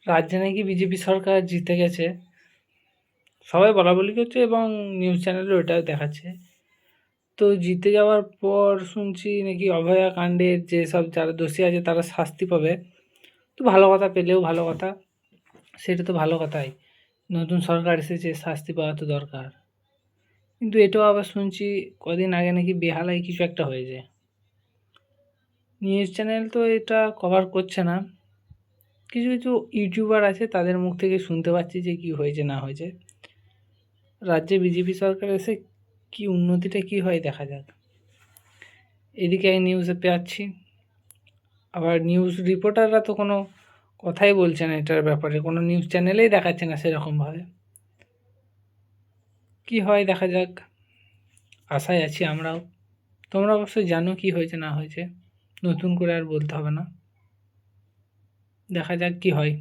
রাজ্যে নাকি বিজেপি সরকার জিতে গেছে, সবাই বলাবলি করছে এবং নিউজ চ্যানেলে ওটাও দেখাচ্ছে। তো জিতে যাওয়ার পর শুনছি নাকি অভয়া কাণ্ডের যেসব যারা দোষী আছে তারা শাস্তি পাবে। তো ভালো কথা, পেলেও ভালো কথা, সেটা তো ভালো কথাই। নতুন সরকার এসেছে, শাস্তি পাওয়া তো দরকার। কিন্তু এটাও আবার শুনছি কদিন আগে নাকি বেহালায় কিছু একটা হয়েছে। নিউজ চ্যানেল তো এটা কভার করছে না, কিছু কিছু ইউটিউবার আছে তাদের মুখ থেকে শুনতে পাচ্ছি যে কী হয়েছে না হয়েছে। রাজ্যে বিজেপি সরকার এসে কী উন্নতিটা কী হয় দেখা যাক। এদিকে আমি নিউজে পাচ্ছি, আবার নিউজ রিপোর্টাররা তো কোনো কথাই বলছে না এটার ব্যাপারে, কোনো নিউজ চ্যানেলেই দেখাচ্ছে না সেরকমভাবে। কী হয় দেখা যাক, আশায় আছি আমরাও। তোমরা অবশ্যই জানো কী হয়েছে না হয়েছে, নতুন করে আর বলতে হবে না। দেখা যাক কী হয়।